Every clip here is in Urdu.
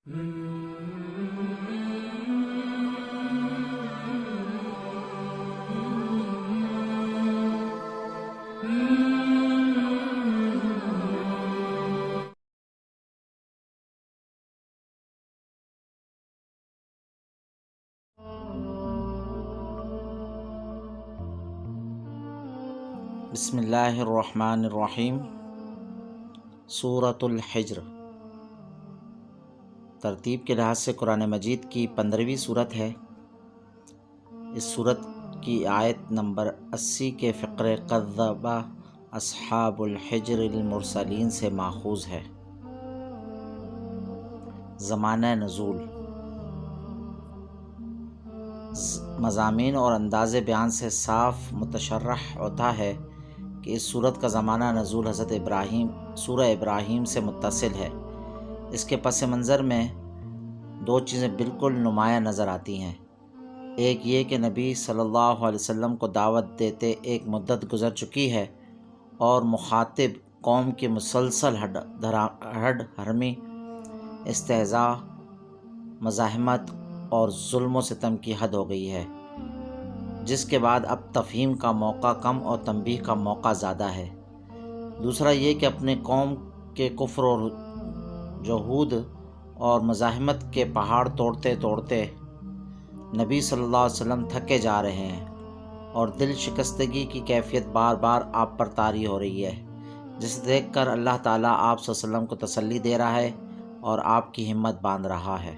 بسم اللہ الرحمن الرحیم۔ سورۃ الحجر ترتیب کے لحاظ سے قرآن مجید کی 15ویں صورت ہے۔ اس صورت کی آیت نمبر 80 کے فقرے کذب اصحاب الحجر المرسلین سے ماخوذ ہے۔ زمانہ نزول، مضامین اور انداز بیان سے صاف متشرح ہوتا ہے کہ اس صورت کا زمانہ نزول حضرت ابراہیم سورہ ابراہیم سے متصل ہے۔ اس کے پس منظر میں دو چیزیں بالکل نمایاں نظر آتی ہیں۔ ایک یہ کہ نبی صلی اللہ علیہ وسلم کو دعوت دیتے ایک مدت گزر چکی ہے اور مخاطب قوم کی مسلسل ہڈ ہرمی، استہزاء، مزاحمت اور ظلم و ستم کی حد ہو گئی ہے، جس کے بعد اب تفہیم کا موقع کم اور تنبیہ کا موقع زیادہ ہے۔ دوسرا یہ کہ اپنے قوم کے کفر اور جحود اور مزاحمت کے پہاڑ توڑتے توڑتے نبی صلی اللہ علیہ وسلم تھکے جا رہے ہیں اور دل شکستگی کی کیفیت بار بار آپ پر طاری ہو رہی ہے، جسے دیکھ کر اللہ تعالیٰ آپ صلی اللہ علیہ وسلم کو تسلی دے رہا ہے اور آپ کی ہمت باندھ رہا ہے۔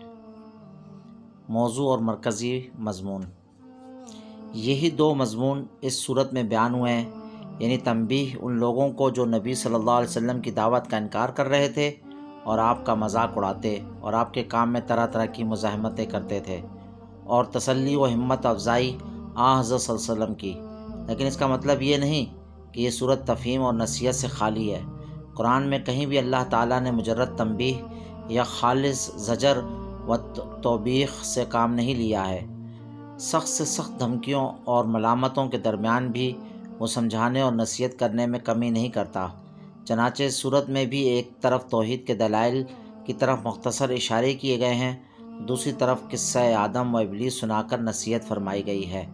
موضوع اور مرکزی مضمون، یہی دو مضمون اس صورت میں بیان ہوئے ہیں، یعنی تنبیہ ان لوگوں کو جو نبی صلی اللہ علیہ وسلم کی دعوت کا انکار کر رہے تھے اور آپ کا مذاق اڑاتے اور آپ کے کام میں طرح طرح کی مزاحمتیں کرتے تھے، اور تسلی و ہمت افزائی حضرت صلی اللہ علیہ وسلم کی۔ لیکن اس کا مطلب یہ نہیں کہ یہ صورت تفہیم اور نصیحت سے خالی ہے۔ قرآن میں کہیں بھی اللہ تعالیٰ نے مجرد تنبیہ یا خالص زجر و توبیخ سے کام نہیں لیا ہے۔ سخت سے سخت دھمکیوں اور ملامتوں کے درمیان بھی وہ سمجھانے اور نصیحت کرنے میں کمی نہیں کرتا۔ چنانچہ اس صورت میں بھی ایک طرف توحید کے دلائل کی طرف مختصر اشارے کیے گئے ہیں، دوسری طرف قصہ آدم و ابلیس سنا کر نصیحت فرمائی گئی ہے۔